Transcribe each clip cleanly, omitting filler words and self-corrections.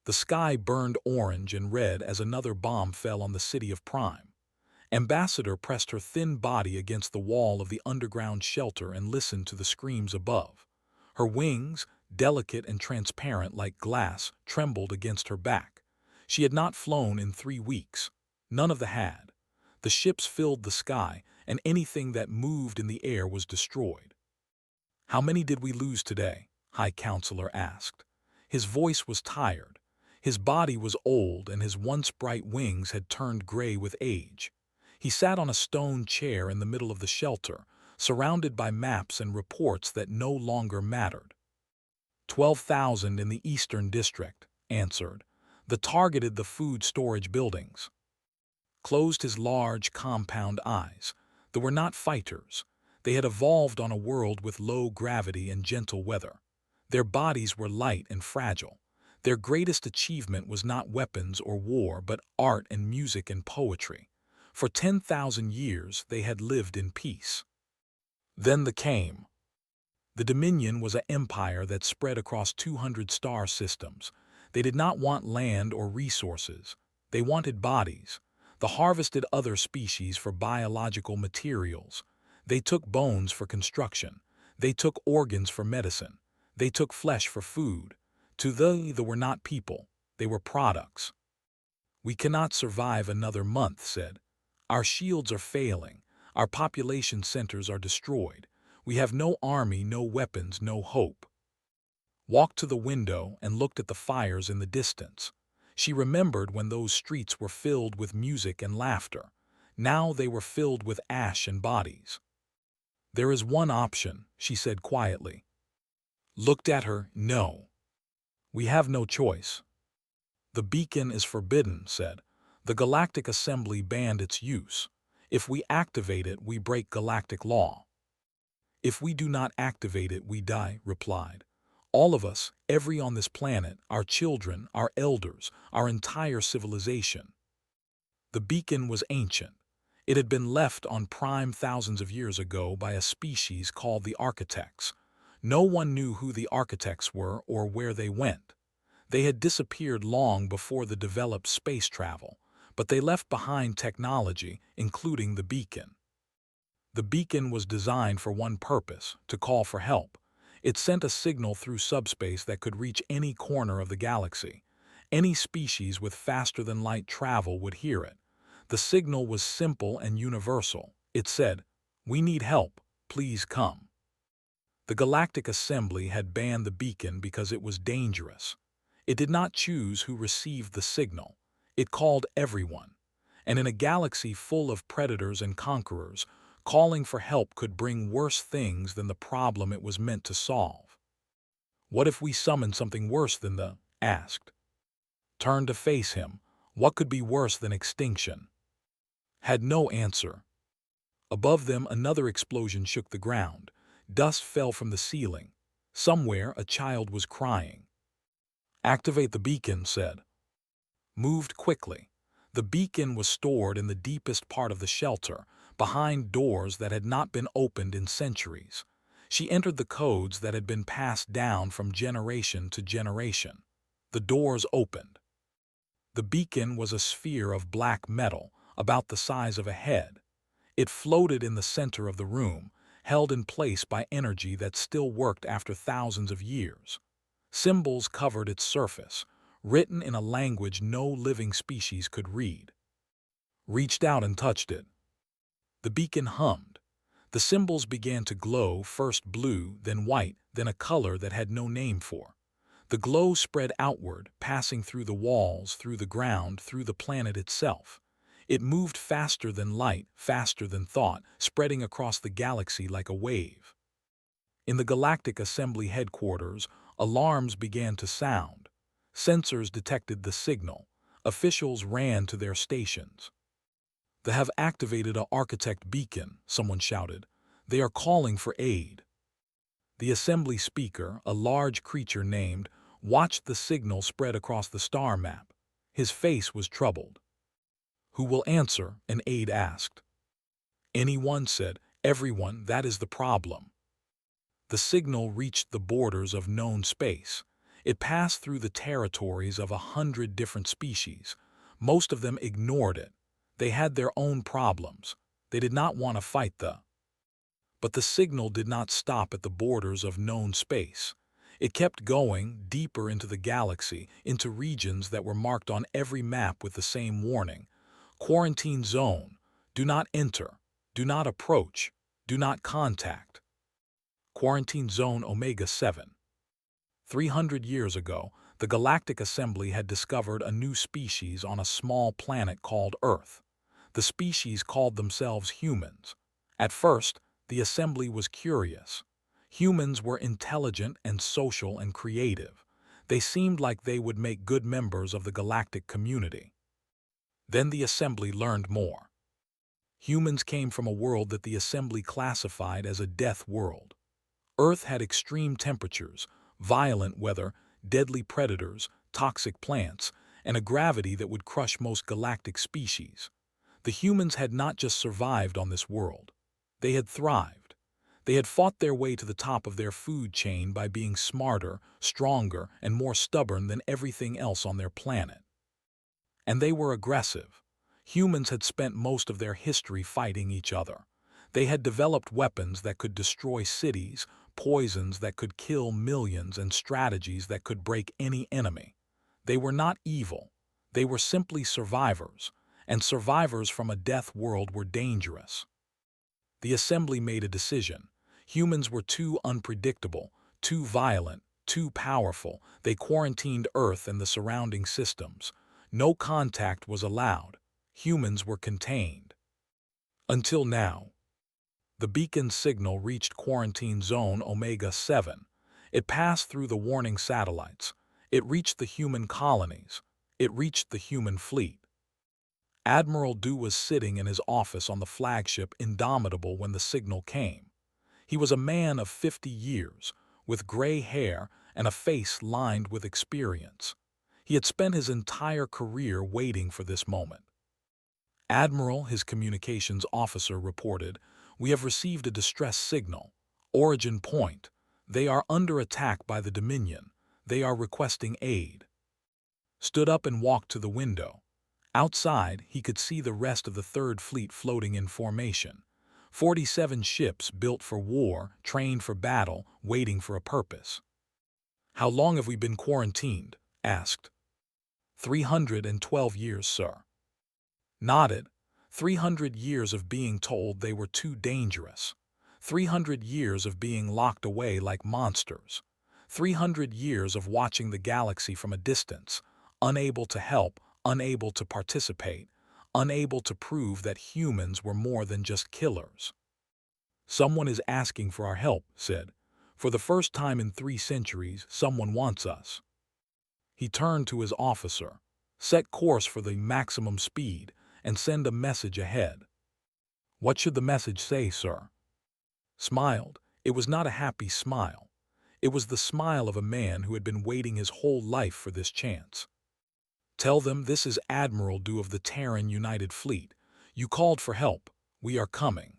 The sky burned orange and red as another bomb fell on the city of Prime. Ambassador pressed her thin body against the wall of the underground shelter and listened to the screams above. Her wings, delicate and transparent like glass, trembled against her back. She had not flown in 3 weeks. None of them had. The ships filled the sky, and anything that moved in the air was destroyed. "How many did we lose today?" High Counselor asked. His voice was tired. His body was old, and his once bright wings had turned gray with age. He sat on a stone chair in the middle of the shelter, surrounded by maps and reports that no longer mattered. 12,000 in the Eastern District, answered. The targeted the food storage buildings. Closed his large, compound eyes. They were not fighters. They had evolved on a world with low gravity and gentle weather. Their bodies were light and fragile. Their greatest achievement was not weapons or war, but art and music and poetry. For 10,000 years they had lived in peace. Then the came. The Dominion was an empire that spread across 200 star systems. They did not want land or resources. They wanted bodies. They harvested other species for biological materials. They took bones for construction. They took organs for medicine. They took flesh for food. To they were not people. They were products. "We cannot survive another month," said. "Our shields are failing. Our population centers are destroyed. We have no army, no weapons, no hope." Walked to the window and looked at the fires in the distance. She remembered when those streets were filled with music and laughter. Now they were filled with ash and bodies. "There is one option," she said quietly. Looked at her, "No. We have no choice." "The beacon is forbidden," said. "The Galactic Assembly banned its use. If we activate it, we break galactic law." "If we do not activate it, we die," replied. "All of us, every on this planet, our children, our elders, our entire civilization." The beacon was ancient. It had been left on Prime thousands of years ago by a species called the Architects. No one knew who the Architects were or where they went. They had disappeared long before the developed space travel, but they left behind technology, including the beacon. The beacon was designed for one purpose, to call for help. It sent a signal through subspace that could reach any corner of the galaxy. Any species with faster-than-light travel would hear it. The signal was simple and universal. It said, "We need help. Please come." The Galactic Assembly had banned the beacon because it was dangerous. It did not choose who received the signal. It called everyone. And in a galaxy full of predators and conquerors, calling for help could bring worse things than the problem it was meant to solve. "What if we summon something worse than the?" asked. Turned to face him. What could be worse than extinction? Had no answer. Above them another explosion shook the ground. Dust fell from the ceiling. Somewhere a child was crying. "Activate the beacon," said. Moved quickly. The beacon was stored in the deepest part of the shelter, behind doors that had not been opened in centuries. She entered the codes that had been passed down from generation to generation. The doors opened. The beacon was a sphere of black metal, about the size of a head. It floated in the center of the room, held in place by energy that still worked after thousands of years. Symbols covered its surface, written in a language no living species could read. Reached out and touched it. The beacon hummed. The symbols began to glow, first blue, then white, then a color that had no name for. The glow spread outward, passing through the walls, through the ground, through the planet itself. It moved faster than light, faster than thought, spreading across the galaxy like a wave. In the Galactic Assembly headquarters, alarms began to sound. Sensors detected the signal. Officials ran to their stations. "They have activated an Architect beacon," someone shouted. "They are calling for aid." The assembly speaker, a large creature named, watched the signal spread across the star map. His face was troubled. "Who will answer?" an aide asked. "Anyone," said. "Everyone, that is the problem." The signal reached the borders of known space. It passed through the territories of 100 different species. Most of them ignored it. They had their own problems. They did not want to fight the. But the signal did not stop at the borders of known space. It kept going deeper into the galaxy, into regions that were marked on every map with the same warning. Quarantine zone. Do not enter. Do not approach. Do not contact. Quarantine Zone Omega 7. 300 years ago, the Galactic Assembly had discovered a new species on a small planet called Earth. The species called themselves humans. At first, the Assembly was curious. Humans were intelligent and social and creative. They seemed like they would make good members of the galactic community. Then the Assembly learned more. Humans came from a world that the Assembly classified as a death world. Earth had extreme temperatures, violent weather, deadly predators, toxic plants, and a gravity that would crush most galactic species. The humans had not just survived on this world. They had thrived. They had fought their way to the top of their food chain by being smarter, stronger, and more stubborn than everything else on their planet. And they were aggressive. Humans had spent most of their history fighting each other. They had developed weapons that could destroy cities, poisons that could kill millions, and strategies that could break any enemy. They were not evil. They were simply survivors, and survivors from a death world were dangerous. The Assembly made a decision. Humans were too unpredictable, too violent, too powerful. They quarantined Earth and the surrounding systems. No contact was allowed. Humans were contained. Until now. The beacon signal reached Quarantine Zone Omega 7. It passed through the warning satellites. It reached the human colonies. It reached the human fleet. Admiral Du was sitting in his office on the flagship Indomitable when the signal came. He was a man of 50 years, with gray hair and a face lined with experience. He had spent his entire career waiting for this moment. Admiral, his communications officer, reported, "We have received a distress signal. Origin point. They are under attack by the Dominion. They are requesting aid." Stood up and walked to the window. Outside, he could see the rest of the Third Fleet floating in formation. 47 ships built for war, trained for battle, waiting for a purpose. "How long have we been quarantined?" asked. 312 years, sir." Nodded. 300 years of being told they were too dangerous. 300 years of being locked away like monsters. 300 years of watching the galaxy from a distance, unable to help, unable to participate, unable to prove that humans were more than just killers. "Someone is asking for our help," said. "For the first time in 3 centuries, someone wants us." He turned to his officer. "Set course for the maximum speed and send a message ahead." "What should the message say, sir?" Smiled. It was not a happy smile. It was the smile of a man who had been waiting his whole life for this chance. "Tell them this is Admiral Du of the Terran United Fleet. You called for help. We are coming."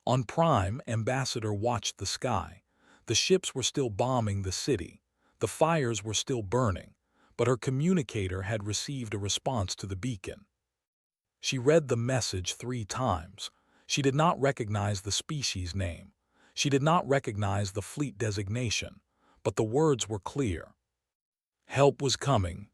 On Prime, Ambassador watched the sky. The ships were still bombing the city. The fires were still burning, but her communicator had received a response to the beacon. She read the message 3 times. She did not recognize the species name. She did not recognize the fleet designation, but the words were clear. Help was coming.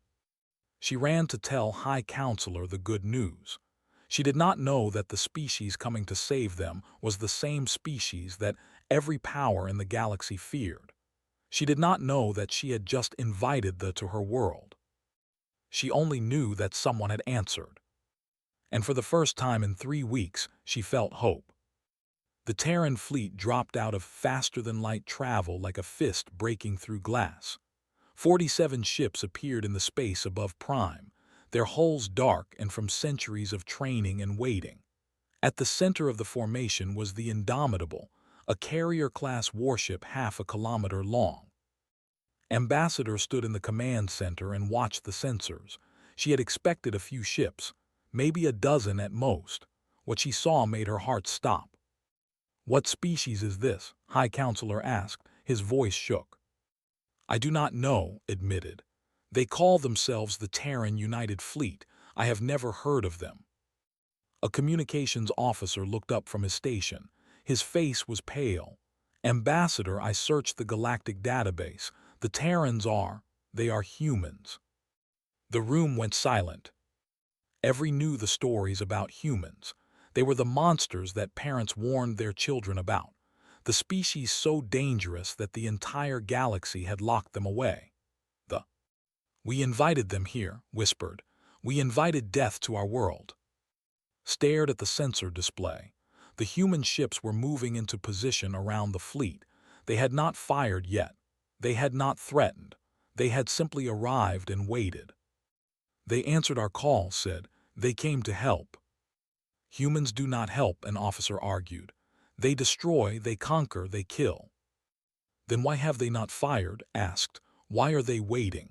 She ran to tell High Counselor the good news. She did not know that the species coming to save them was the same species that every power in the galaxy feared. She did not know that she had just invited them to her world. She only knew that someone had answered. And for the first time in 3 weeks, she felt hope. The Terran fleet dropped out of faster-than-light travel like a fist breaking through glass. 47 ships appeared in the space above Prime, their hulls dark and from centuries of training and waiting. At the center of the formation was the Indomitable, a carrier-class warship half a kilometer long. Ambassador stood in the command center and watched the sensors. She had expected a few ships, maybe a dozen at most. What she saw made her heart stop. "What species is this?" High Counselor asked. His voice shook. I do not know, admitted. They call themselves the Terran United Fleet. I have never heard of them. A communications officer looked up from his station. His face was pale. Ambassador, I searched the galactic database. The Terrans they are humans. The room went silent. Every knew the stories about humans. They were the monsters that parents warned their children about. The species so dangerous that the entire galaxy had locked them away. We invited them here, whispered. We invited death to our world. Stared at the sensor display. The human ships were moving into position around the fleet. They had not fired yet. They had not threatened. They had simply arrived and waited. They answered our call, said. They came to help. Humans do not help, an officer argued. They destroy, they conquer, they kill. Then why have they not fired? Asked. Why are they waiting?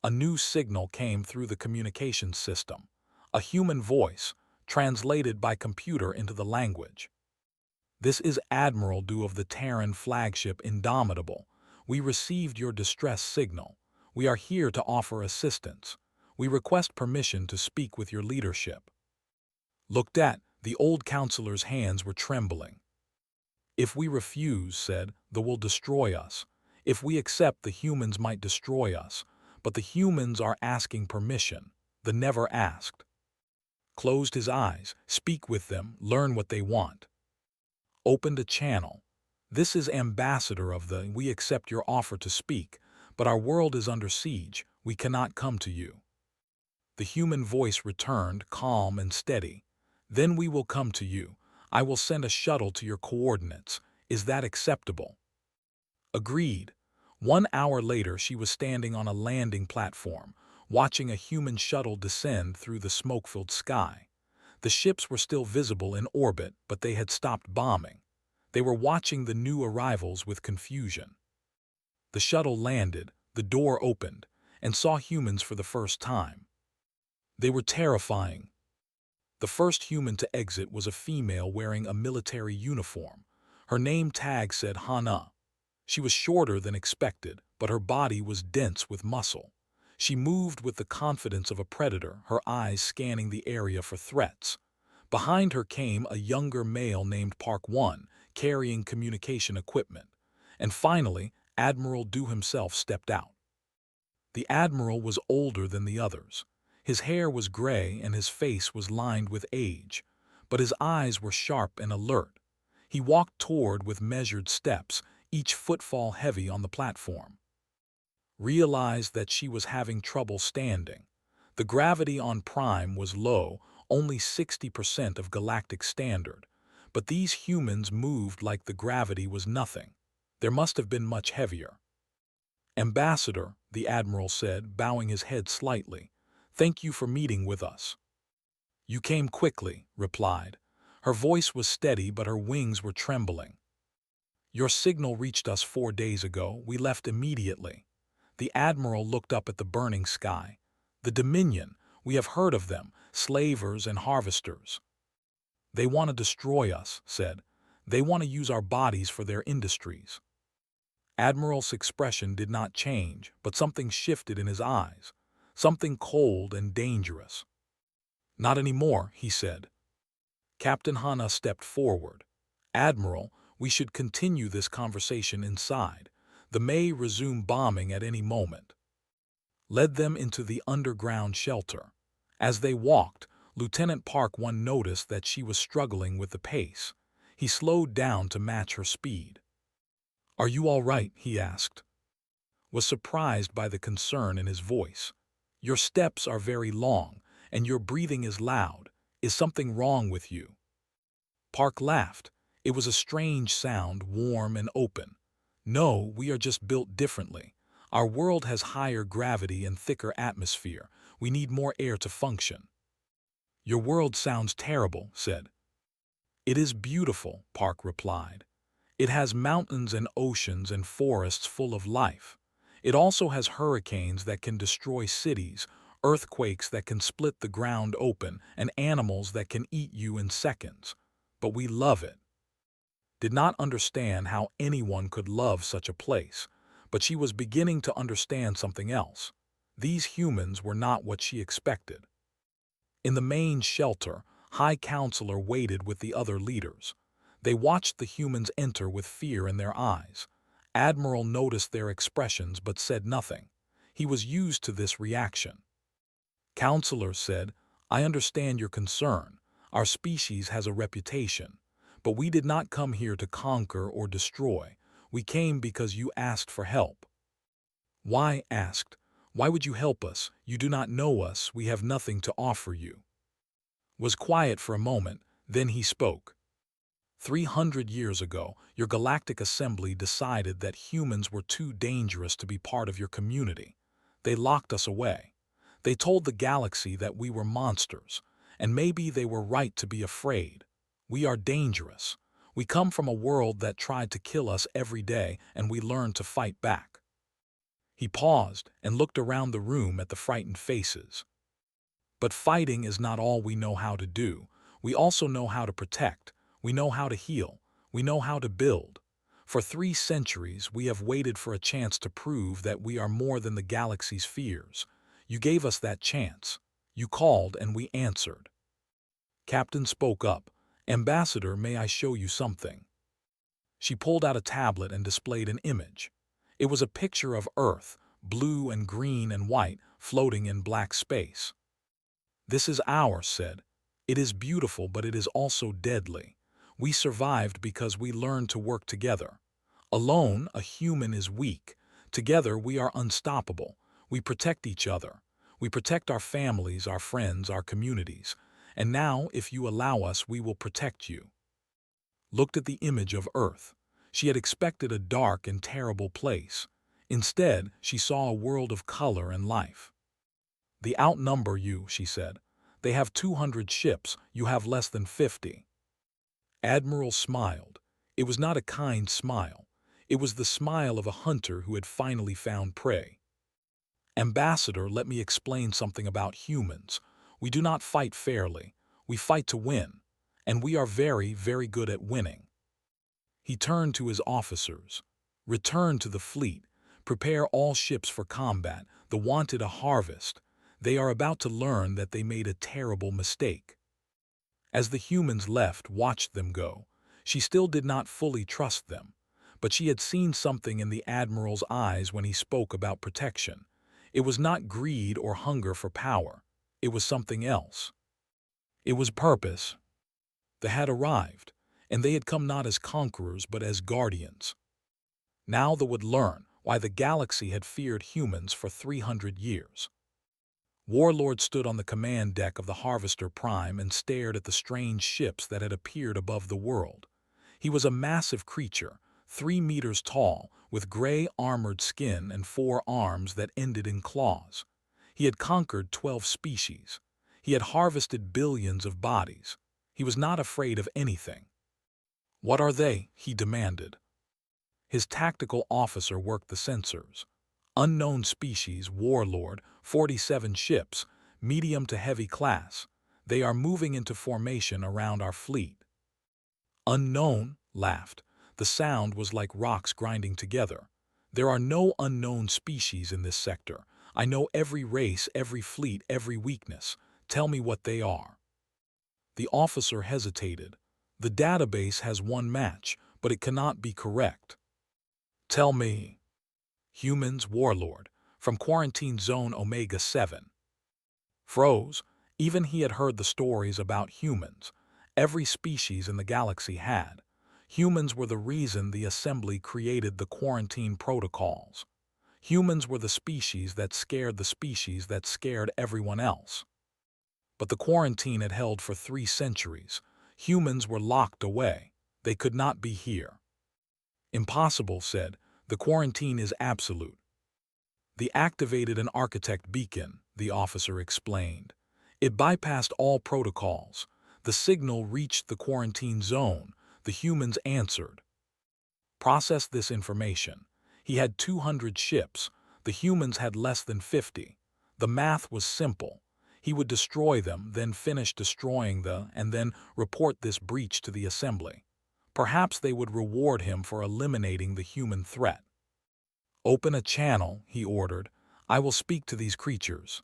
A new signal came through the communications system. A human voice, translated by computer into the language. This is Admiral Du of the Terran flagship Indomitable. We received your distress signal. We are here to offer assistance. We request permission to speak with your leadership. Looked at, the old counselor's hands were trembling. If we refuse, said, they will destroy us. If we accept, the humans might destroy us. But the humans are asking permission. The never asked. Closed his eyes, speak with them, learn what they want. Opened a channel. This is Ambassador of the, we accept your offer to speak, but our world is under siege, we cannot come to you. The human voice returned, calm and steady. Then we will come to you. I will send a shuttle to your coordinates. Is that acceptable? Agreed. 1 hour later, she was standing on a landing platform, watching a human shuttle descend through the smoke-filled sky. The ships were still visible in orbit, but they had stopped bombing. They were watching the new arrivals with confusion. The shuttle landed, the door opened, and saw humans for the first time. They were terrifying. The first human to exit was a female wearing a military uniform. Her name tag said Hana. She was shorter than expected, but her body was dense with muscle. She moved with the confidence of a predator, her eyes scanning the area for threats. Behind her came a younger male named Park 1, carrying communication equipment. And finally, Admiral Du himself stepped out. The Admiral was older than the others. His hair was gray and his face was lined with age, but his eyes were sharp and alert. He walked toward with measured steps, each footfall heavy on the platform. Realized that she was having trouble standing. The gravity on Prime was low, only 60% of galactic standard, but these humans moved like the gravity was nothing. There must have been much heavier. Ambassador, the Admiral said, bowing his head slightly, thank you for meeting with us. You came quickly, replied. Her voice was steady, but her wings were trembling. Your signal reached us 4 days ago. We left immediately. The Admiral looked up at the burning sky. The Dominion, we have heard of them, slavers and harvesters. They want to destroy us, said. They want to use our bodies for their industries. Admiral's expression did not change, but something shifted in his eyes, something cold and dangerous. Not anymore, he said. Captain Hana stepped forward. Admiral, we should continue this conversation inside. The may resume bombing at any moment. Led them into the underground shelter. As they walked, Lieutenant Park 1 noticed that she was struggling with the pace. He slowed down to match her speed. Are you all right? He asked. Was surprised by the concern in his voice. Your steps are very long, and your breathing is loud. Is something wrong with you? Park laughed. It was a strange sound, warm and open. No, we are just built differently. Our world has higher gravity and thicker atmosphere. We need more air to function. Your world sounds terrible, said. It is beautiful, Park replied. It has mountains and oceans and forests full of life. It also has hurricanes that can destroy cities, earthquakes that can split the ground open, and animals that can eat you in seconds. But we love it. Did not understand how anyone could love such a place, But she was beginning to understand something else. These humans were not what she expected. In the main shelter, High Counselor waited with the other leaders. They watched the humans enter with fear in their eyes. Admiral noticed their expressions but said nothing. He was used to this reaction. Counselor said, "I understand your concern. Our species has a reputation. But we did not come here to conquer or destroy. We came because you asked for help." Why asked? Why would you help us? You do not know us. We have nothing to offer you. Was quiet for a moment, then he spoke. 300 years ago, your Galactic Assembly decided that humans were too dangerous to be part of your community. They locked us away. They told the galaxy that we were monsters, and maybe they were right to be afraid. We are dangerous. We come from a world that tried to kill us every day, and we learned to fight back. He paused and looked around the room at the frightened faces. But fighting is not all we know how to do. We also know how to protect. We know how to heal. We know how to build. For 3 centuries, we have waited for a chance to prove that we are more than the galaxy's fears. You gave us that chance. You called and we answered. Captain spoke up. "Ambassador, may I show you something?" She pulled out a tablet and displayed an image. It was a picture of Earth, blue and green and white, floating in black space. "This is ours," said. "It is beautiful, but it is also deadly. We survived because we learned to work together. Alone, a human is weak. Together, we are unstoppable. We protect each other. We protect our families, our friends, our communities. And now, if you allow us, we will protect you." Looked at the image of Earth. She had expected a dark and terrible place. Instead, she saw a world of color and life. "They outnumber you," she said. "They have 200 ships, you have less than 50. Admiral smiled. It was not a kind smile. It was the smile of a hunter who had finally found prey. "Ambassador, let me explain something about humans. We do not fight fairly. We fight to win. And we are very, very good at winning." He turned to his officers. "Return to the fleet. Prepare all ships for combat. The wanted a harvest. They are about to learn that they made a terrible mistake." As the humans left, watched them go. She still did not fully trust them. But she had seen something in the Admiral's eyes when he spoke about protection. It was not greed or hunger for power. It was something else. It was purpose. They had arrived, and they had come not as conquerors but as guardians. Now they would learn why the galaxy had feared humans for 300 years. Warlord stood on the command deck of the Harvester Prime and stared at the strange ships that had appeared above the world. He was a massive creature, 3 meters tall, with gray armored skin and 4 arms that ended in claws. He had conquered 12 species. He had harvested billions of bodies. He was not afraid of anything. "What are they?" he demanded. His tactical officer worked the sensors. "Unknown species, Warlord, 47 ships, medium to heavy class. They are moving into formation around our fleet." "Unknown?" laughed. The sound was like rocks grinding together. "There are no unknown species in this sector. I know every race, every fleet, every weakness. Tell me what they are." The officer hesitated. "The database has one match, but it cannot be correct." "Tell me." "Humans, Warlord, from Quarantine Zone Omega-7. Froze. Even he had heard the stories about humans. Every species in the galaxy had. Humans were the reason the Assembly created the quarantine protocols. Humans were the species that scared everyone else. But the quarantine had held for 3 centuries. Humans were locked away. They could not be here. "Impossible," said. "The quarantine is absolute." "They activated an architect beacon," the officer explained. "It bypassed all protocols. The signal reached the quarantine zone. The humans answered." Process this information. He had 200 ships. The humans had less than 50. The math was simple. He would destroy them, then finish destroying and then report this breach to the Assembly. Perhaps they would reward him for eliminating the human threat. "Open a channel," he ordered. "I will speak to these creatures."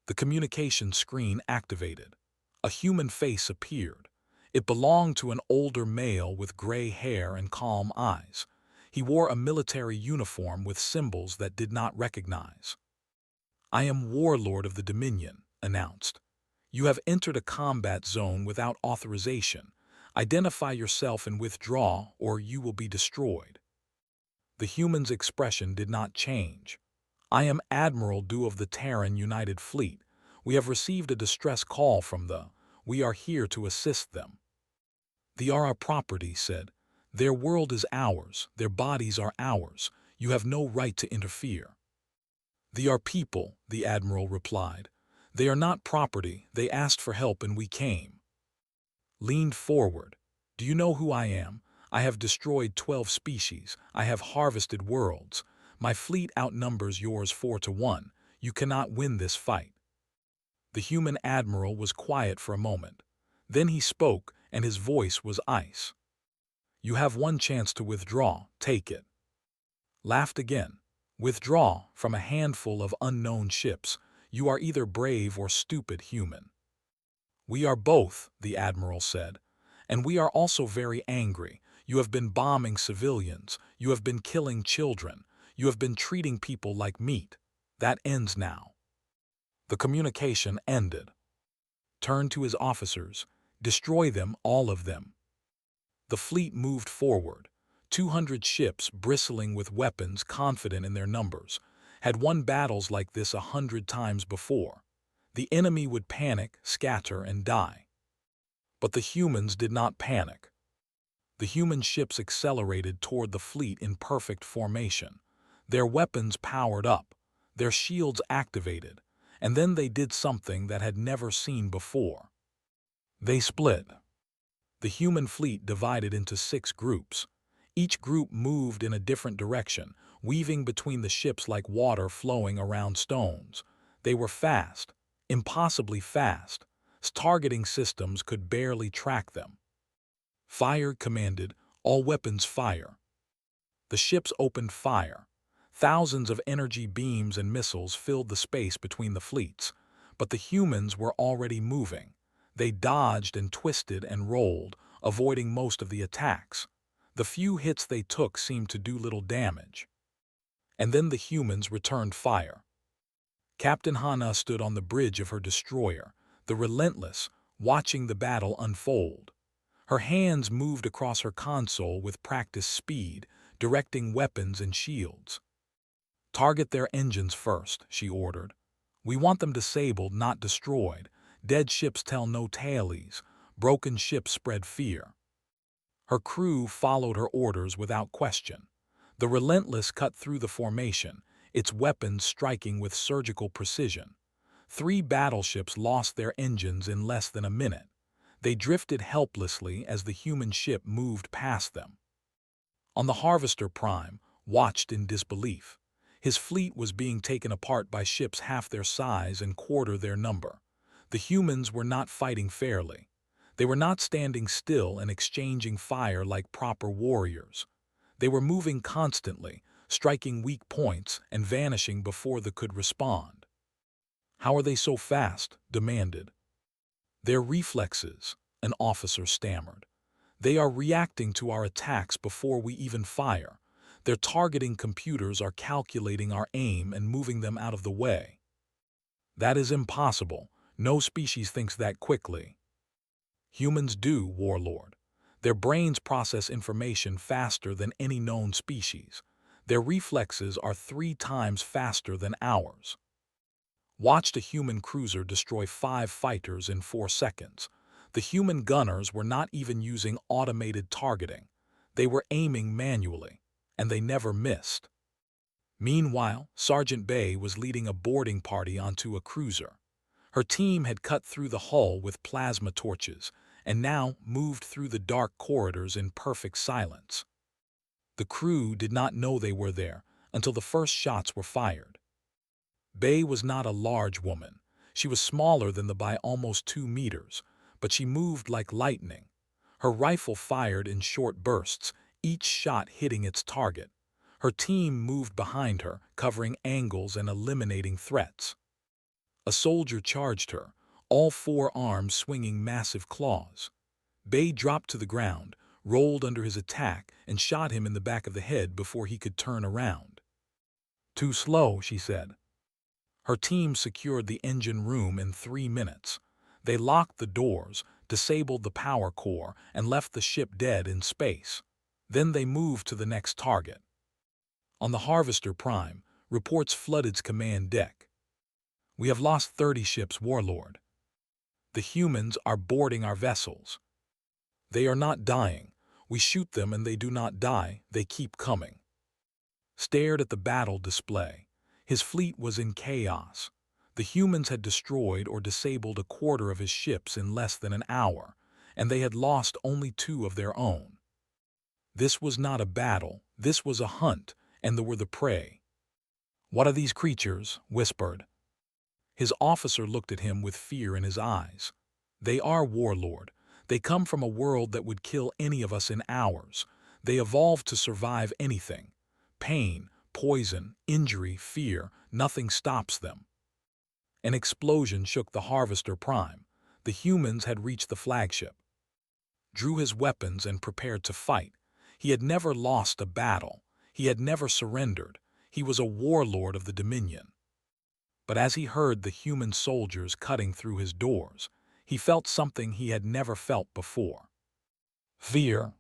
The communication screen activated. A human face appeared. It belonged to an older male with gray hair and calm eyes. He wore a military uniform with symbols that did not recognize. "I am Warlord of the Dominion," announced. "You have entered a combat zone without authorization. Identify yourself and withdraw, or you will be destroyed." The human's expression did not change. "I am Admiral Du of the Terran United Fleet. We have received a distress call from the... We are here to assist them." "They are our property," said. "Their world is ours. Their bodies are ours. You have no right to interfere." "They are people," the Admiral replied. "They are not property. They asked for help and we came." Leaned forward. "Do you know who I am? I have destroyed 12 species. I have harvested worlds. My fleet outnumbers yours 4-1. You cannot win this fight." The human admiral was quiet for a moment. Then he spoke, and his voice was ice. "You have one chance to withdraw. Take it." Laughed again. "Withdraw from a handful of unknown ships. You are either brave or stupid human." "We are both," the admiral said. "And we are also very angry. You have been bombing civilians. You have been killing children. You have been treating people like meat. That ends now." The communication ended. Turned to his officers. "Destroy them, all of them." The fleet moved forward. 200 ships, bristling with weapons, confident in their numbers, had won battles like this 100 times before. The enemy would panic, scatter, and die. But the humans did not panic. The human ships accelerated toward the fleet in perfect formation. Their weapons powered up, their shields activated, and then they did something that had never seen before. They split. The human fleet divided into 6 groups. Each group moved in a different direction, weaving between the ships like water flowing around stones. They were fast, impossibly fast. Targeting systems could barely track them. "Fire," commanded. "All weapons fire." The ships opened fire. Thousands of energy beams and missiles filled the space between the fleets, but the humans were already moving. They dodged and twisted and rolled, avoiding most of the attacks. The few hits they took seemed to do little damage. And then the humans returned fire. Captain Hana stood on the bridge of her destroyer, the Relentless, watching the battle unfold. Her hands moved across her console with practiced speed, directing weapons and shields. "Target their engines first," she ordered. "We want them disabled, not destroyed. Dead ships tell no tales. Broken ships spread fear." Her crew followed her orders without question. The Relentless cut through the formation, its weapons striking with surgical precision. 3 battleships lost their engines in less than a minute. They drifted helplessly as the human ship moved past them. On the Harvester Prime watched in disbelief. His fleet was being taken apart by ships half their size and quarter their number. The humans were not fighting fairly. They were not standing still and exchanging fire like proper warriors. They were moving constantly, striking weak points and vanishing before they could respond. "How are they so fast?" demanded. "Their reflexes," an officer stammered. "They are reacting to our attacks before we even fire. Their targeting computers are calculating our aim and moving them out of the way." "That is impossible. No species thinks that quickly." "Humans do, Warlord. Their brains process information faster than any known species. Their reflexes are 3 times faster than ours." Watched a human cruiser destroy 5 fighters in 4 seconds. The human gunners were not even using automated targeting. They were aiming manually, and they never missed. Meanwhile, Sergeant Bay was leading a boarding party onto a cruiser. Her team had cut through the hull with plasma torches, and now moved through the dark corridors in perfect silence. The crew did not know they were there until the first shots were fired. Bay was not a large woman. She was smaller than the by almost 2 meters, but she moved like lightning. Her rifle fired in short bursts, each shot hitting its target. Her team moved behind her, covering angles and eliminating threats. A soldier charged her, all four arms swinging massive claws. Bay dropped to the ground, rolled under his attack, and shot him in the back of the head before he could turn around. "Too slow," she said. Her team secured the engine room in 3 minutes. They locked the doors, disabled the power core, and left the ship dead in space. Then they moved to the next target. On the Harvester Prime, reports flooded its command deck. "We have lost 30 ships, Warlord. The humans are boarding our vessels. They are not dying. We shoot them and they do not die, they keep coming." Stared at the battle display. His fleet was in chaos. The humans had destroyed or disabled a quarter of his ships in less than an hour, and they had lost only 2 of their own. This was not a battle, this was a hunt, and they were the prey. "What are these creatures?" whispered. His officer looked at him with fear in his eyes. "They are, Warlord. They come from a world that would kill any of us in hours. They evolved to survive anything. Pain, poison, injury, fear, nothing stops them." An explosion shook the Harvester Prime. The humans had reached the flagship. Drew his weapons and prepared to fight. He had never lost a battle. He had never surrendered. He was a warlord of the Dominion. But as he heard the human soldiers cutting through his doors, he felt something he had never felt before. Fear.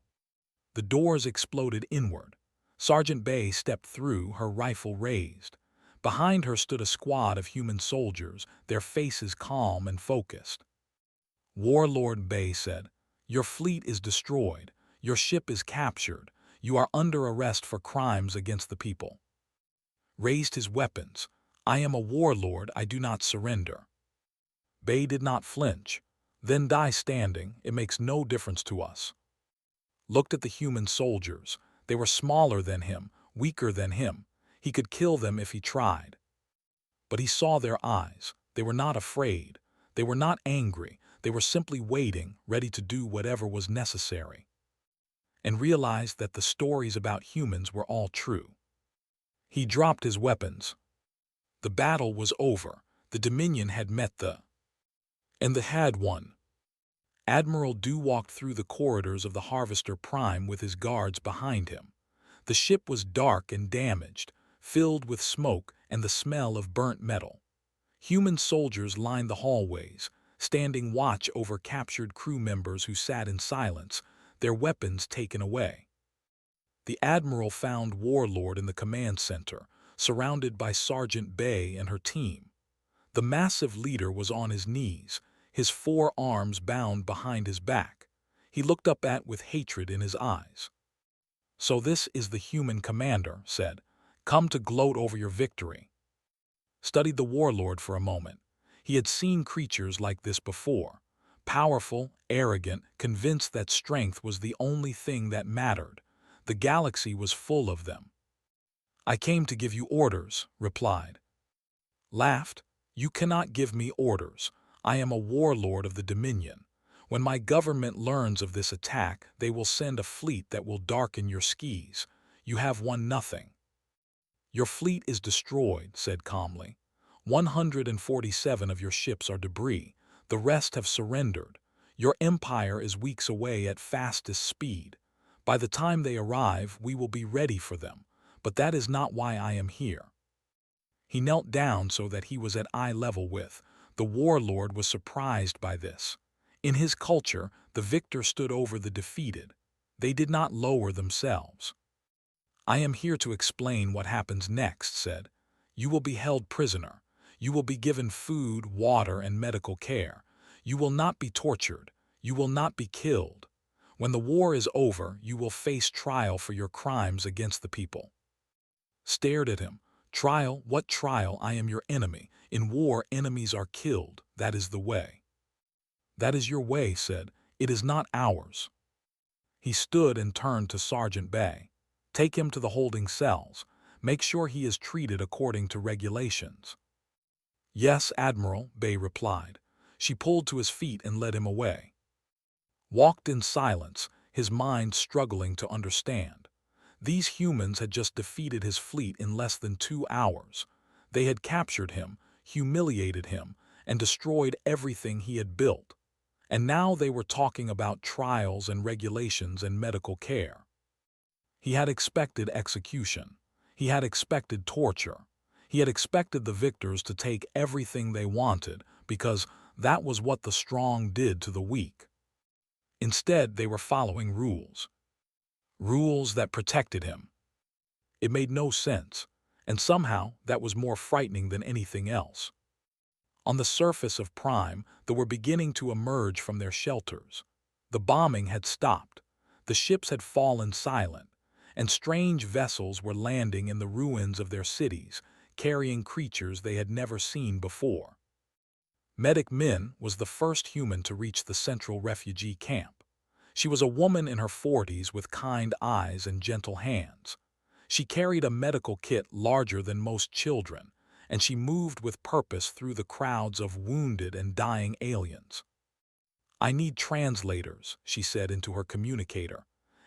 The doors exploded inward. Sergeant Bay stepped through, her rifle raised. Behind her stood a squad of human soldiers, their faces calm and focused. Warlord Bay said, "Your fleet is destroyed. Your ship is captured. You are under arrest for crimes against the people." Raised his weapons. "I am a warlord, I do not surrender." Bay did not flinch. "Then die standing, it makes no difference to us." Looked at the human soldiers. They were smaller than him, weaker than him. He could kill them if he tried. But he saw their eyes. They were not afraid. They were not angry. They were simply waiting, ready to do whatever was necessary. And realized that the stories about humans were all true. He dropped his weapons. The battle was over. The Dominion had met and they had won. Admiral Dew walked through the corridors of the Harvester Prime with his guards behind him. The ship was dark and damaged, filled with smoke and the smell of burnt metal. Human soldiers lined the hallways, standing watch over captured crew members who sat in silence, their weapons taken away. The Admiral found Warlord in the command center, surrounded by Sergeant Bay and her team. The massive leader was on his knees, his 4 arms bound behind his back. He looked up with hatred in his eyes. "So this is the human commander," said. "Come to gloat over your victory." Studied the warlord for a moment. He had seen creatures like this before. Powerful, arrogant, convinced that strength was the only thing that mattered. The galaxy was full of them. "I came to give you orders," replied. Laughed. "You cannot give me orders. I am a warlord of the Dominion. When my government learns of this attack, they will send a fleet that will darken your skis. You have won nothing." "Your fleet is destroyed," said calmly. 147 of your ships are debris. The rest have surrendered. Your empire is weeks away at fastest speed. By the time they arrive, we will be ready for them. But that is not why I am here." He knelt down so that he was at eye level with. The warlord was surprised by this. In his culture, the victor stood over the defeated. They did not lower themselves. "I am here to explain what happens next," said. "You will be held prisoner. You will be given food, water, and medical care. You will not be tortured. You will not be killed. When the war is over, you will face trial for your crimes against the people." Stared at him. "Trial? What trial? I am your enemy. In war, enemies are killed. That is the way." "That is your way," said. "It is not ours." He stood and turned to Sergeant Bay. "Take him to the holding cells. Make sure he is treated according to regulations." "Yes, Admiral," Bay replied. She pulled to his feet and led him away. Walked in silence, his mind struggling to understand. These humans had just defeated his fleet in less than 2 hours. They had captured him, humiliated him, and destroyed everything he had built. And now they were talking about trials and regulations and medical care. He had expected execution. He had expected torture. He had expected the victors to take everything they wanted because that was what the strong did to the weak. Instead, they were following rules. Rules that protected him. It made no sense, and somehow that was more frightening than anything else. On the surface of Prime, they were beginning to emerge from their shelters. The bombing had stopped. The ships had fallen silent, and strange vessels were landing in the ruins of their cities, carrying creatures they had never seen before. Medic Min was the first human to reach the central refugee camp. She was a woman in her 40s with kind eyes and gentle hands. She carried a medical kit larger than most children, and she moved with purpose through the crowds of wounded and dying aliens. "I need translators," she said into her communicator,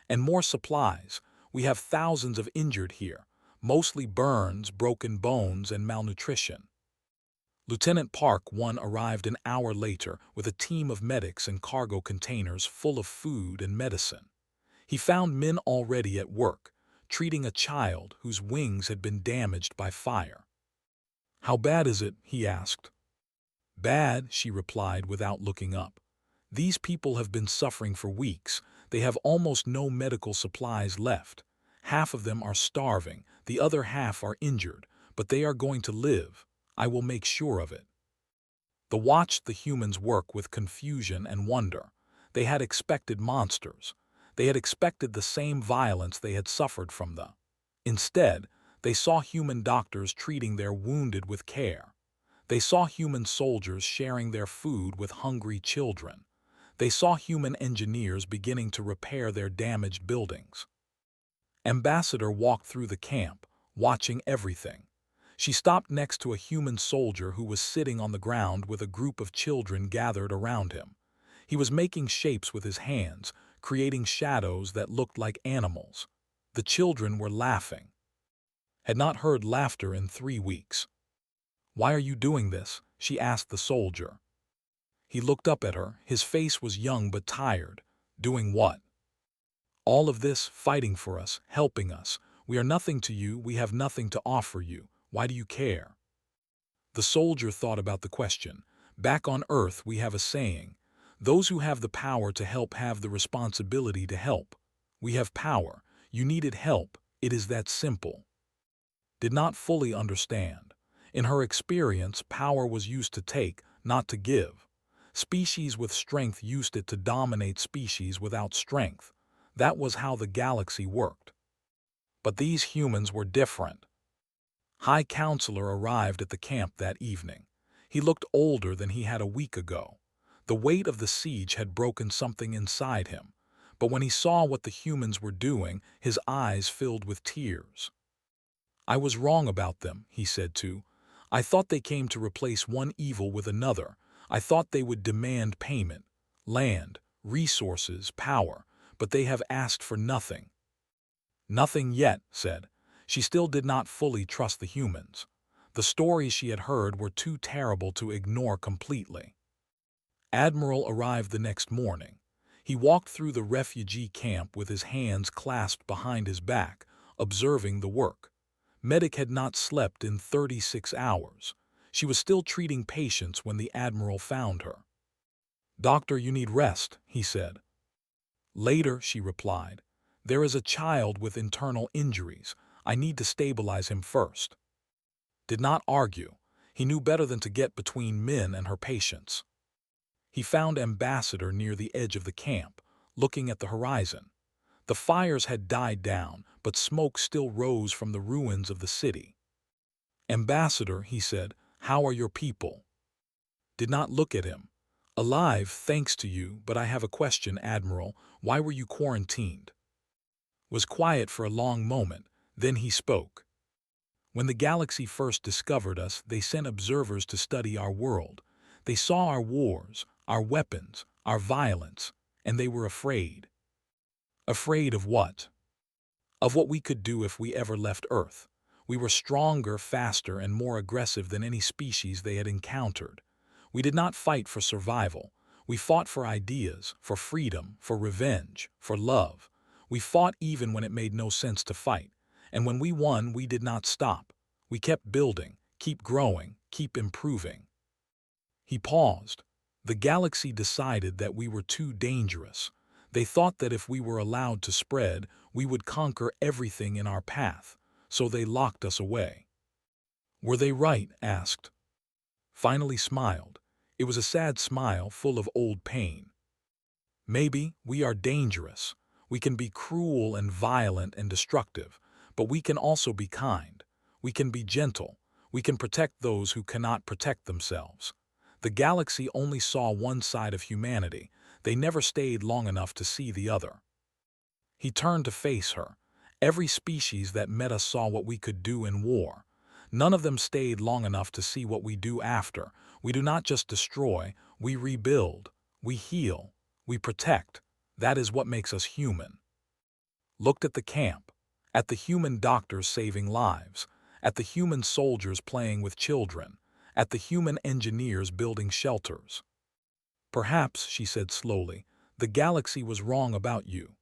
"and more supplies. We have thousands of injured here, mostly burns, broken bones, and malnutrition." Lieutenant Park 1 arrived an hour later with a team of medics and cargo containers full of food and medicine. He found Min already at work, treating a child whose wings had been damaged by fire. "How bad is it?" he asked. "Bad," she replied without looking up. "These people have been suffering for weeks. They have almost no medical supplies left. Half of them are starving, the other half are injured, but they are going to live. I will make sure of it." They watched the humans work with confusion and wonder. They had expected monsters. They had expected the same violence they had suffered from the. Instead, they saw human doctors treating their wounded with care. They saw human soldiers sharing their food with hungry children. They saw human engineers beginning to repair their damaged buildings. Ambassador walked through the camp, watching everything. She stopped next to a human soldier who was sitting on the ground with a group of children gathered around him. He was making shapes with his hands, creating shadows that looked like animals. The children were laughing. Had not heard laughter in 3 weeks. "Why are you doing this?" she asked the soldier. He looked up at her. His face was young but tired. "Doing what?" "All of this, fighting for us, helping us. We are nothing to you, we have nothing to offer you. Why do you care?" The soldier thought about the question. "Back on Earth we have a saying, those who have the power to help have the responsibility to help. We have power. You needed help. It is that simple." Did not fully understand. In her experience, power was used to take, not to give. Species with strength used it to dominate species without strength. That was how the galaxy worked. But these humans were different. High Counselor arrived at the camp that evening. He looked older than he had a week ago. The weight of the siege had broken something inside him, but when he saw what the humans were doing, his eyes filled with tears. "I was wrong about them," he said too. "I thought they came to replace one evil with another. I thought they would demand payment, land, resources, power, but they have asked for nothing." "Nothing yet," said. She still did not fully trust the humans. The stories she had heard were too terrible to ignore completely. Admiral arrived the next morning. He walked through the refugee camp with his hands clasped behind his back, observing the work. Medic had not slept in 36 hours. She was still treating patients when the Admiral found her. "Doctor, you need rest," he said. "Later," she replied. "There is a child with internal injuries. I need to stabilize him first." Did not argue. He knew better than to get between Min and her patients. He found Ambassador near the edge of the camp, looking at the horizon. The fires had died down, but smoke still rose from the ruins of the city. "Ambassador," he said, "how are your people?" Did not look at him. "Alive, thanks to you, but I have a question, Admiral. Why were you quarantined?" Was quiet for a long moment, then he spoke. "When the galaxy first discovered us, they sent observers to study our world. They saw our wars, our weapons, our violence, and they were afraid." "Afraid of what?" of what we could do if we ever left Earth. We were stronger, faster, and more aggressive than any species they had encountered. We did not fight for survival. We fought for ideas, for freedom, for revenge, for love. We fought even when it made no sense to fight. And when we won, we did not stop. We kept building, keep growing, keep improving. He paused. The galaxy decided that we were too dangerous. They thought that if we were allowed to spread, we would conquer everything in our path, so they locked us away. Were they right? Asked. Finally smiled. It was a sad smile full of old pain. Maybe we are dangerous. We can be cruel and violent and destructive, but we can also be kind. We can be gentle. We can protect those who cannot protect themselves. The galaxy only saw one side of humanity. They never stayed long enough to see the other. He turned to face her. Every species that met us saw what we could do in war. None of them stayed long enough to see what we do after. We do not just destroy, we rebuild, we heal, we protect. That is what makes us human. Looked at the camp, at the human doctors saving lives, at the human soldiers playing with children, at the human engineers building shelters. Perhaps, she said slowly, the galaxy was wrong about you.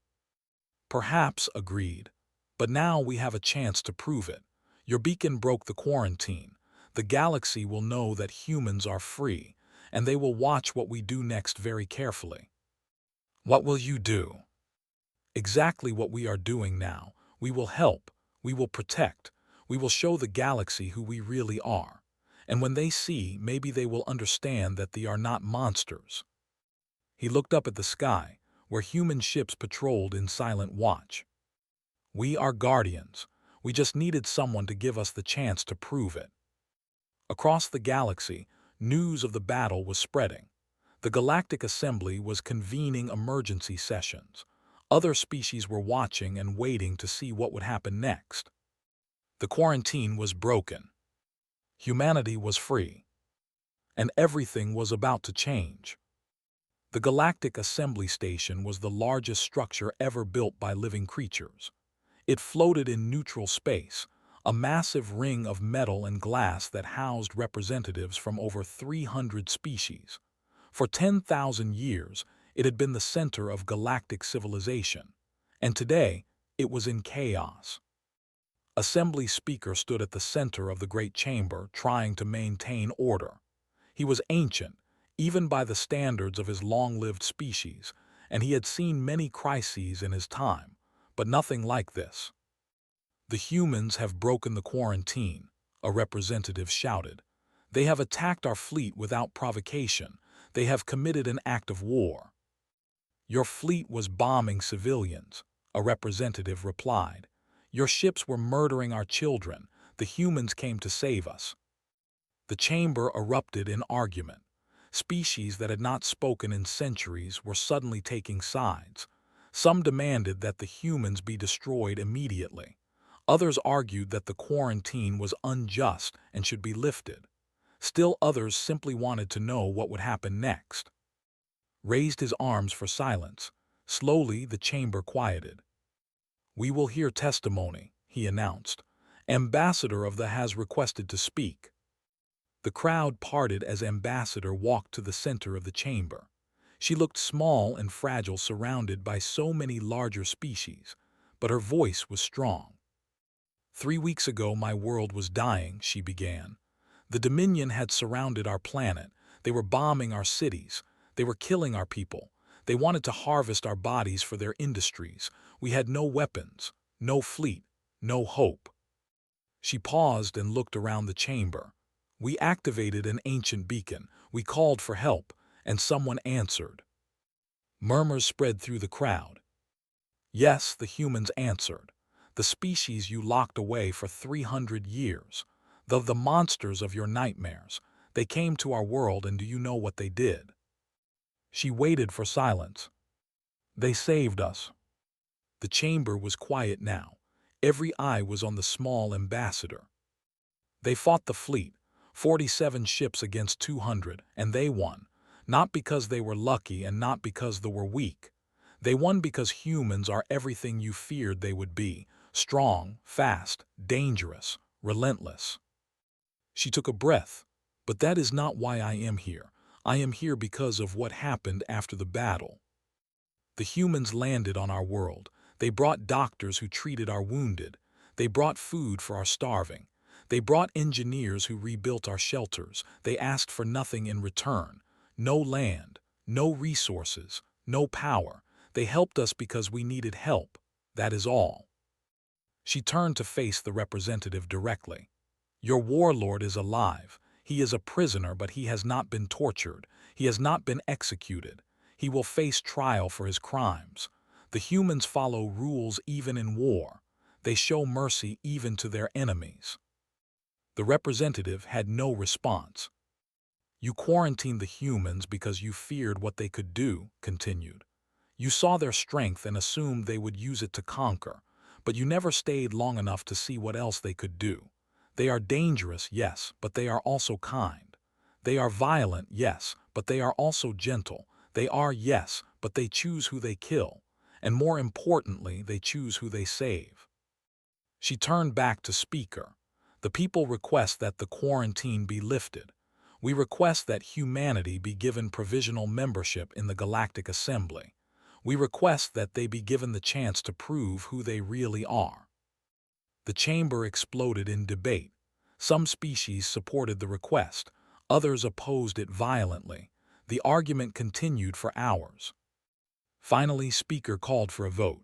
Perhaps, agreed. But now we have a chance to prove it. Your beacon broke the quarantine. The galaxy will know that humans are free, and they will watch what we do next very carefully. What will you do? Exactly what we are doing now. We will help. We will protect. We will show the galaxy who we really are. And when they see, maybe they will understand that they are not monsters. He looked up at the sky, where human ships patrolled in silent watch. We are guardians. We just needed someone to give us the chance to prove it. Across the galaxy, news of the battle was spreading. The Galactic Assembly was convening emergency sessions. Other species were watching and waiting to see what would happen next. The quarantine was broken. Humanity was free. And everything was about to change. The Galactic Assembly Station was the largest structure ever built by living creatures. It floated in neutral space, a massive ring of metal and glass that housed representatives from over 300 species. For 10,000 years, it had been the center of galactic civilization, and today it was in chaos. Assembly Speaker stood at the center of the great chamber, trying to maintain order. He was ancient, even by the standards of his long-lived species, and he had seen many crises in his time, but nothing like this. The humans have broken the quarantine, a representative shouted. They have attacked our fleet without provocation. They have committed an act of war. Your fleet was bombing civilians, a representative replied. Your ships were murdering our children. The humans came to save us. The chamber erupted in argument. Species that had not spoken in centuries were suddenly taking sides. Some demanded that the humans be destroyed immediately. Others argued that the quarantine was unjust and should be lifted. Still others simply wanted to know what would happen next. Raised his arms for silence. Slowly the chamber quieted. We will hear testimony, he announced. Ambassador of the has requested to speak. The crowd parted as Ambassador walked to the center of the chamber. She looked small and fragile, surrounded by so many larger species, but her voice was strong. 3 weeks ago my world was dying, she began. The Dominion had surrounded our planet. They were bombing our cities. They were killing our people. They wanted to harvest our bodies for their industries. We had no weapons, no fleet, no hope. She paused and looked around the chamber. We activated an ancient beacon. We called for help, and someone answered. Murmurs spread through the crowd. Yes, the humans answered. The species you locked away for 300 years. The monsters of your nightmares. They came to our world, and do you know what they did? She waited for silence. They saved us. The chamber was quiet now. Every eye was on the small ambassador. They fought the fleet, 47 ships against 200, and they won. Not because they were lucky and not because they were weak. They won because humans are everything you feared they would be. Strong, fast, dangerous, relentless. She took a breath. But that is not why I am here. I am here because of what happened after the battle. The humans landed on our world. They brought doctors who treated our wounded. They brought food for our starving. They brought engineers who rebuilt our shelters. They asked for nothing in return. No land, no resources, no power. They helped us because we needed help. That is all. She turned to face the representative directly. Your warlord is alive. He is a prisoner, but he has not been tortured. He has not been executed. He will face trial for his crimes. The humans follow rules even in war. They show mercy even to their enemies. The representative had no response. You quarantined the humans because you feared what they could do, continued. You saw their strength and assumed they would use it to conquer, but you never stayed long enough to see what else they could do. They are dangerous, yes, but they are also kind. They are violent, yes, but they are also gentle. They are, yes, but they choose who they kill. And more importantly, they choose who they save. She turned back to speaker. The people request that the quarantine be lifted. We request that humanity be given provisional membership in the Galactic Assembly. We request that they be given the chance to prove who they really are. The chamber exploded in debate. Some species supported the request. Others opposed it violently. The argument continued for hours. Finally, speaker called for a vote.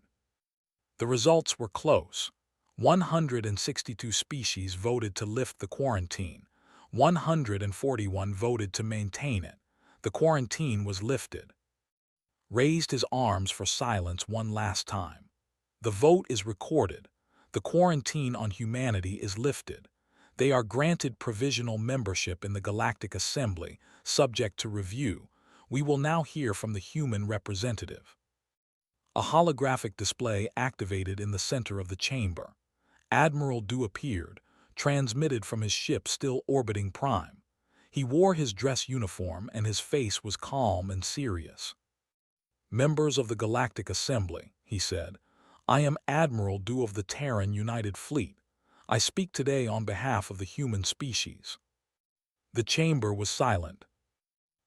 The results were close. 162 species voted to lift the quarantine. 141 voted to maintain it. The quarantine was lifted. Raised his arms for silence one last time. The vote is recorded. The quarantine on humanity is lifted. They are granted provisional membership in the Galactic Assembly, subject to review. We will now hear from the human representative. A holographic display activated in the center of the chamber. Admiral Du appeared, transmitted from his ship still orbiting Prime. He wore his dress uniform and his face was calm and serious. Members of the Galactic Assembly, he said, I am Admiral Du of the Terran United Fleet. I speak today on behalf of the human species. The chamber was silent.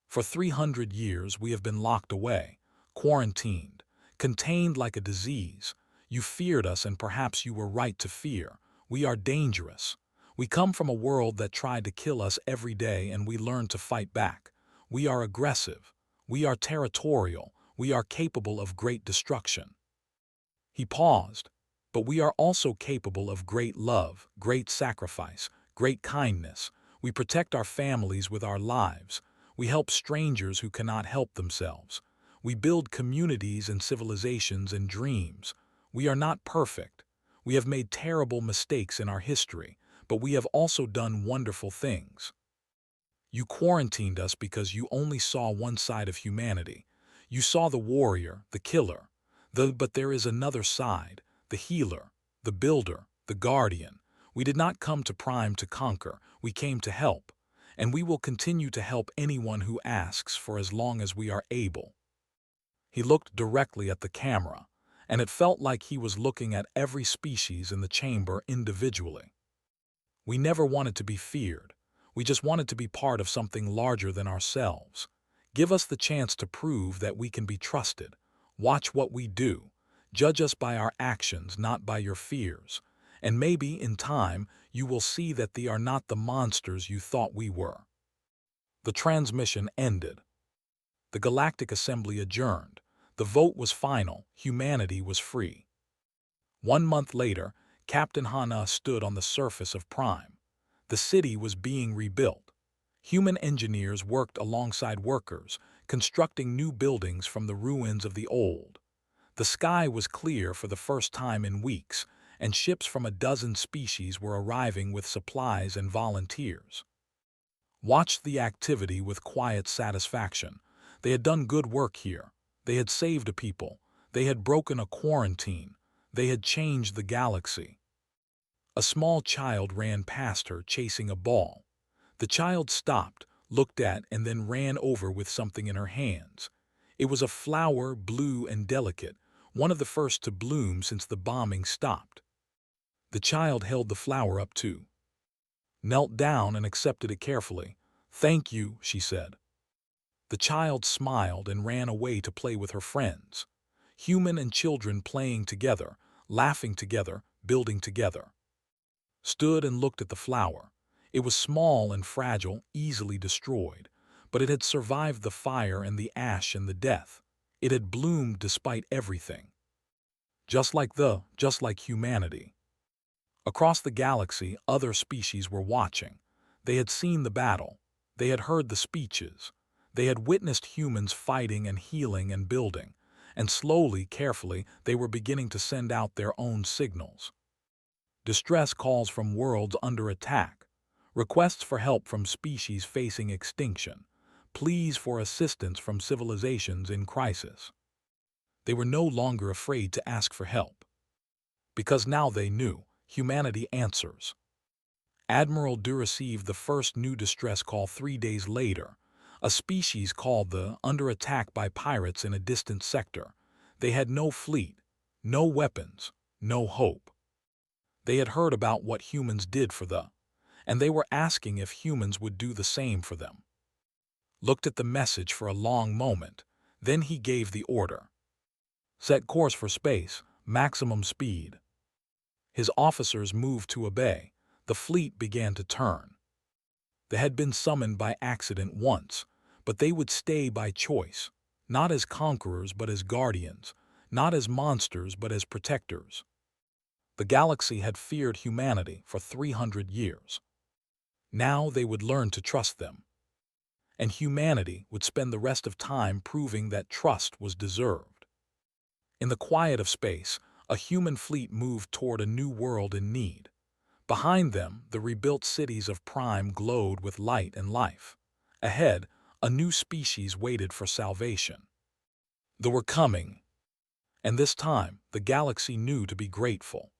For 300 years we have been locked away, quarantined, contained like a disease. You feared us and perhaps you were right to fear. We are dangerous. We come from a world that tried to kill us every day and we learned to fight back. We are aggressive. We are territorial. We are capable of great destruction. He paused. But we are also capable of great love, great sacrifice, great kindness. We protect our families with our lives. We help strangers who cannot help themselves. We build communities and civilizations and dreams. We are not perfect. We have made terrible mistakes in our history, but we have also done wonderful things. You quarantined us because you only saw one side of humanity. You saw the warrior, the killer. But there is another side, the healer, the builder, the guardian. We did not come to Prime to conquer. We came to help. And we will continue to help anyone who asks for as long as we are able. He looked directly at the camera, and it felt like he was looking at every species in the chamber individually. We never wanted to be feared. We just wanted to be part of something larger than ourselves. Give us the chance to prove that we can be trusted. Watch what we do. Judge us by our actions, not by your fears. And maybe, in time, you will see that they are not the monsters you thought we were. The transmission ended. The Galactic Assembly adjourned. The vote was final. Humanity was free. 1 month later, Captain Hana stood on the surface of Prime. The city was being rebuilt. Human engineers worked alongside workers, constructing new buildings from the ruins of the old. The sky was clear for the first time in weeks, and ships from a dozen species were arriving with supplies and volunteers. Watched the activity with quiet satisfaction. They had done good work here. They had saved a people. They had broken a quarantine. They had changed the galaxy. A small child ran past her, chasing a ball. The child stopped, looked at, and then ran over with something in her hands. It was a flower, blue and delicate, one of the first to bloom since the bombing stopped. The child held the flower up too, knelt down and accepted it carefully. "Thank you," she said. The child smiled and ran away to play with her friends. Human and children playing together, laughing together, building together. Stood and looked at the flower. It was small and fragile, easily destroyed, but it had survived the fire and the ash and the death. It had bloomed despite everything. Just like humanity. Across the galaxy, other species were watching. They had seen the battle. They had heard the speeches. They had witnessed humans fighting and healing and building, and slowly, carefully, they were beginning to send out their own signals. Distress calls from worlds under attack, requests for help from species facing extinction, pleas for assistance from civilizations in crisis. They were no longer afraid to ask for help, because now they knew humanity answers. Admiral Du received the first new distress call 3 days later. A species called the under attack by pirates in a distant sector. They had no fleet, no weapons, no hope. They had heard about what humans did for the, and they were asking if humans would do the same for them. Looked at the message for a long moment, then he gave the order. Set course for space, maximum speed. His officers moved to obey. The fleet began to turn. They had been summoned by accident once, but they would stay by choice, not as conquerors but as guardians, not as monsters but as protectors. The galaxy had feared humanity for 300 years. Now they would learn to trust them. And humanity would spend the rest of time proving that trust was deserved. In the quiet of space, a human fleet moved toward a new world in need. Behind them, the rebuilt cities of Prime glowed with light and life. Ahead, a new species waited for salvation. They were coming, and this time the galaxy knew to be grateful.